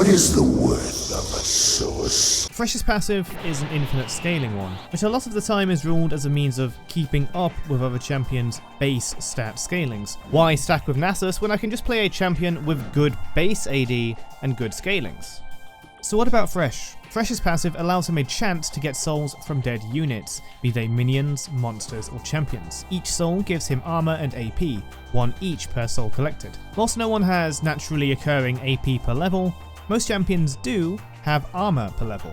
is the worth of a sauce? Thresh's passive is an infinite scaling one, which a lot of the time is ruled as a means of keeping up with other champions' base stat scalings. Why stack with Nasus when I can just play a champion with good base AD and good scalings? So what about Thresh? Thresh's passive allows him a chance to get souls from dead units, be they minions, monsters or champions. Each soul gives him armor and AP, one each per soul collected. Whilst no one has naturally occurring AP per level, most champions do have armor per level,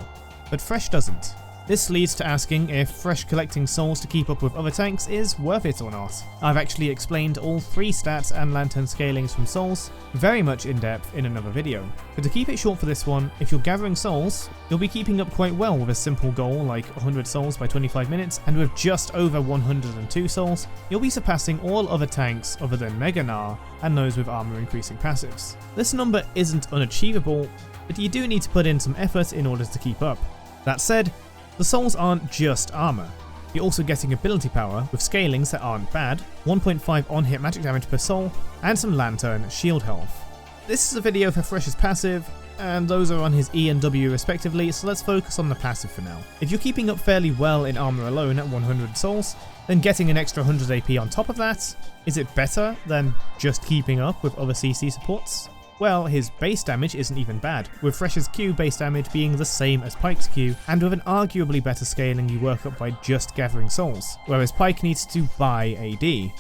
but Thresh doesn't. This leads to asking if Thresh collecting souls to keep up with other tanks is worth it or not. I've actually explained all 3 stats and lantern scalings from souls very much in depth in another video. But to keep it short for this one, if you're gathering souls, you'll be keeping up quite well with a simple goal like 100 souls by 25 minutes, and with just over 102 souls, you'll be surpassing all other tanks other than Mega Gnar and those with armor increasing passives. This number isn't unachievable, but you do need to put in some effort in order to keep up. That said, the souls aren't just armor. You're also getting ability power with scalings that aren't bad, 1.5 on-hit magic damage per soul, and some lantern shield health. This is a video for Thresh's passive, and those are on his E and W respectively, so let's focus on the passive for now. If you're keeping up fairly well in armor alone at 100 souls, then getting an extra 100 AP on top of that, is it better than just keeping up with other CC supports? Well, his base damage isn't even bad, with Thresh's Q base damage being the same as Pyke's Q, and with an arguably better scaling you work up by just gathering souls, whereas Pyke needs to buy AD.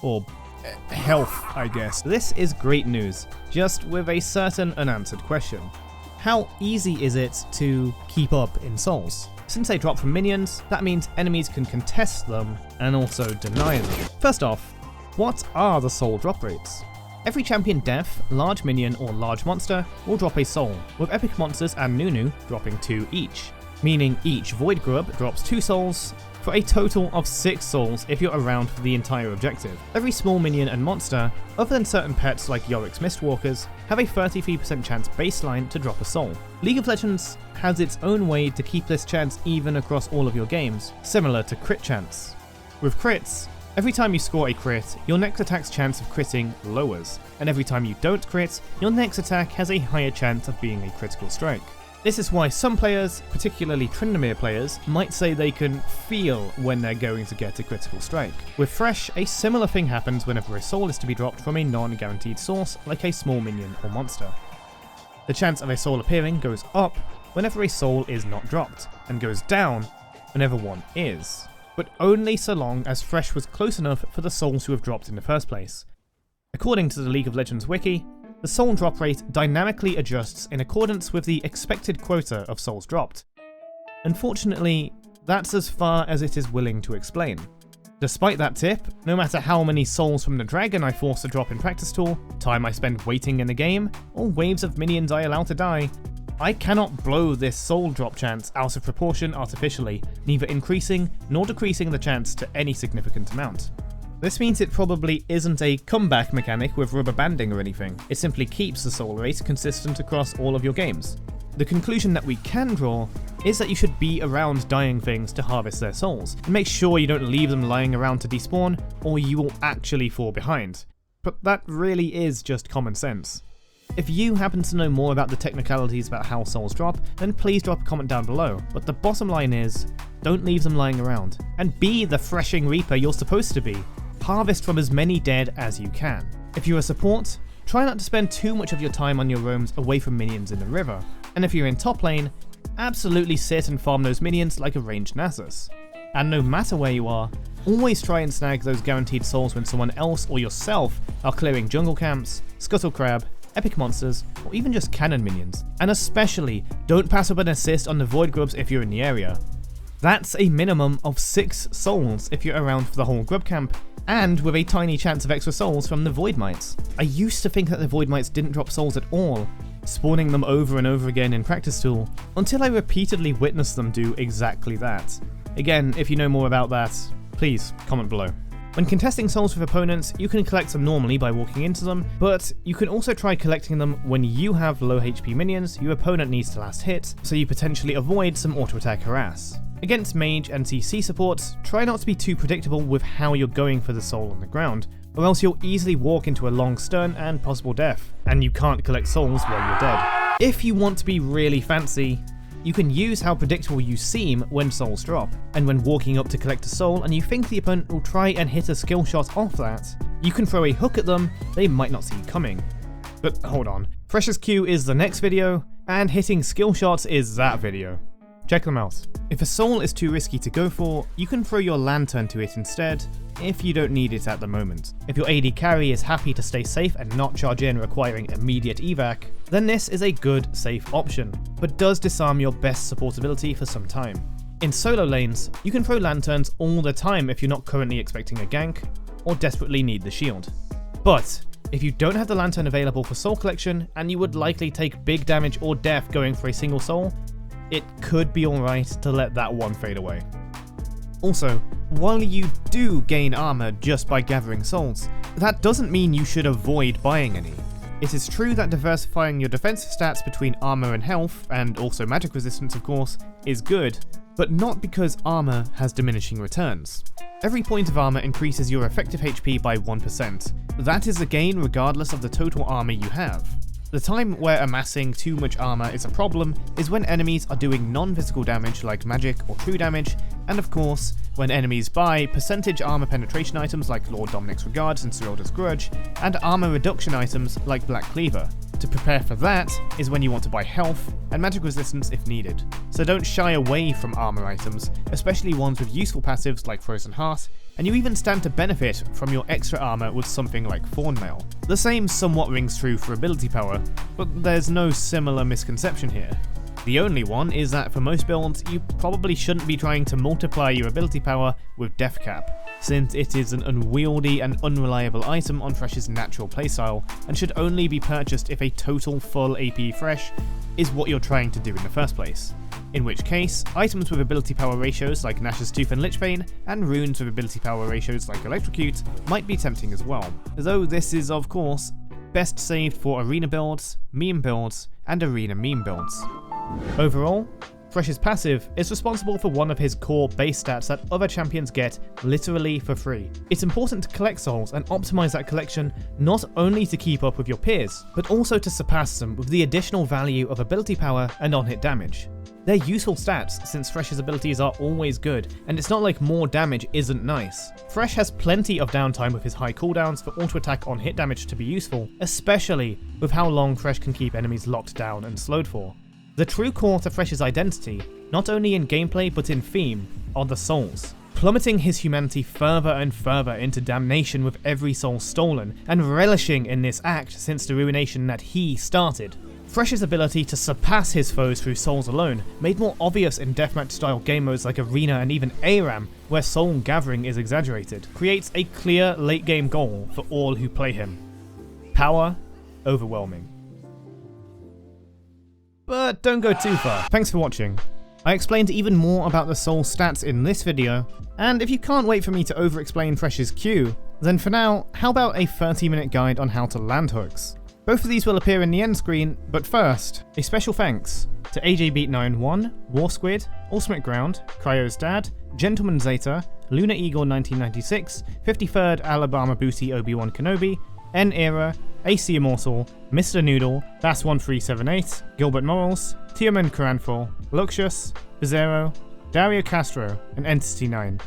Or health, I guess. This is great news, just with a certain unanswered question. How easy is it to keep up in souls? Since they drop from minions, that means enemies can contest them and also deny them. First off, what are the soul drop rates? Every champion def, large minion or large monster will drop a soul, with epic monsters and Nunu dropping 2 each, meaning each void grub drops 2 souls, for a total of 6 souls if you're around for the entire objective. Every small minion and monster, other than certain pets like Yorick's Mistwalkers, have a 33% chance baseline to drop a soul. League of Legends has its own way to keep this chance even across all of your games, similar to crit chance. With crits, every time you score a crit, your next attack's chance of critting lowers, and every time you don't crit, your next attack has a higher chance of being a critical strike. This is why some players, particularly Tryndamere players, might say they can feel when they're going to get a critical strike. With Thresh, a similar thing happens whenever a soul is to be dropped from a non-guaranteed source, like a small minion or monster. The chance of a soul appearing goes up whenever a soul is not dropped, and goes down whenever one is, but only so long as Thresh was close enough for the souls to have dropped in the first place. According to the League of Legends wiki, the soul drop rate dynamically adjusts in accordance with the expected quota of souls dropped. Unfortunately, that's as far as it is willing to explain. Despite that tip, no matter how many souls from the dragon I force to drop in practice tool, time I spend waiting in the game, or waves of minions I allow to die, I cannot blow this soul drop chance out of proportion artificially, neither increasing nor decreasing the chance to any significant amount. This means it probably isn't a comeback mechanic with rubber banding or anything, it simply keeps the soul rate consistent across all of your games. The conclusion that we can draw is that you should be around dying things to harvest their souls, and make sure you don't leave them lying around to despawn, or you will actually fall behind. But that really is just common sense. If you happen to know more about the technicalities about how souls drop, then please drop a comment down below, but the bottom line is, don't leave them lying around, and be the threshing reaper you're supposed to be. Harvest from as many dead as you can. If you're a support, try not to spend too much of your time on your roams away from minions in the river, and if you're in top lane, absolutely sit and farm those minions like a ranged Nasus. And no matter where you are, always try and snag those guaranteed souls when someone else or yourself are clearing jungle camps, scuttle crab, epic monsters, or even just cannon minions. And especially, don't pass up an assist on the void grubs if you're in the area. That's a minimum of 6 souls if you're around for the whole grub camp, and with a tiny chance of extra souls from the void mites. I used to think that the void mites didn't drop souls at all, spawning them over and over again in practice tool, until I repeatedly witnessed them do exactly that. Again, if you know more about that, please comment below. When contesting souls with opponents, you can collect them normally by walking into them, but you can also try collecting them when you have low HP minions your opponent needs to last hit, so you potentially avoid some auto attack harass. Against mage and CC supports, try not to be too predictable with how you're going for the soul on the ground, or else you'll easily walk into a long stun and possible death, and you can't collect souls while you're dead. If you want to be really fancy, you can use how predictable you seem when souls drop, and when walking up to collect a soul and you think the opponent will try and hit a skill shot off that, you can throw a hook at them they might not see coming. But hold on, Thresh's Q is the next video, and hitting skill shots is that video. Check them out. If a soul is too risky to go for, you can throw your lantern to it instead, if you don't need it at the moment. If your AD carry is happy to stay safe and not charge in requiring immediate evac, then this is a good, safe option, but does disarm your best support ability for some time. In solo lanes, you can throw lanterns all the time if you're not currently expecting a gank, or desperately need the shield. But if you don't have the lantern available for soul collection, and you would likely take big damage or death going for a single soul, it could be alright to let that one fade away. Also, while you do gain armor just by gathering souls, that doesn't mean you should avoid buying any. It is true that diversifying your defensive stats between armor and health, and also magic resistance of course, is good, but not because armor has diminishing returns. Every point of armor increases your effective HP by 1%. That is a gain regardless of the total armor you have. The time where amassing too much armor is a problem is when enemies are doing non-physical damage like magic or true damage, and of course, when enemies buy percentage armor penetration items like Lord Dominic's Regards and Serylda's Grudge, and armor reduction items like Black Cleaver. To prepare for that is when you want to buy health and magic resistance if needed. So don't shy away from armor items, especially ones with useful passives like Frozen Heart, and you even stand to benefit from your extra armor with something like Thornmail. The same somewhat rings true for ability power, but there's no similar misconception here. The only one is that for most builds, you probably shouldn't be trying to multiply your ability power with Death Cap, since it is an unwieldy and unreliable item on Thresh's natural playstyle, and should only be purchased if a total full AP Thresh is what you're trying to do in the first place. In which case, items with ability power ratios like Nash's Tooth and Lichbane, and runes with ability power ratios like Electrocute might be tempting as well, though this is of course best saved for arena builds, meme builds, and arena meme builds. Overall, Thresh's passive is responsible for one of his core base stats that other champions get literally for free. It's important to collect souls and optimize that collection not only to keep up with your peers, but also to surpass them with the additional value of ability power and on-hit damage. They're useful stats since Thresh's abilities are always good, and it's not like more damage isn't nice. Thresh has plenty of downtime with his high cooldowns for auto attack on hit damage to be useful, especially with how long Thresh can keep enemies locked down and slowed for. The true core to Thresh's identity, not only in gameplay but in theme, are the souls, plummeting his humanity further and further into damnation with every soul stolen, and relishing in this act since the ruination that he started. Thresh's ability to surpass his foes through souls alone, made more obvious in deathmatch style game modes like Arena and even ARAM, where soul gathering is exaggerated, creates a clear late game goal for all who play him. Power overwhelming. But don't go too far. Thanks for watching. I explained even more about the soul stats in this video, and if you can't wait for me to over-explain Thresh's Q, then for now, how about a 30-minute guide on how to land hooks? Both of these will appear in the end screen, but first, a special thanks to AJBeat91, Warsquid, Ultimate Ground, Cryo's Dad, Gentleman Zeta, Lunar Eagle 1996, 53rd Alabama Booty Obi-Wan Kenobi, N Era, AC Immortal, Mr. Noodle, Bass1378, Gilbert Morals, Tioman Karanful, Luxius, Bizarro, Dario Castro, and Entity9.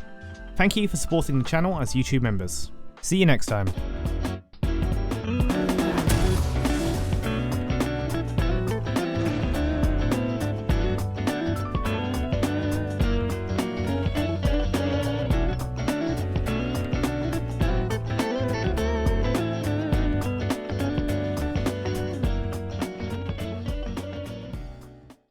Thank you for supporting the channel as YouTube members. See you next time.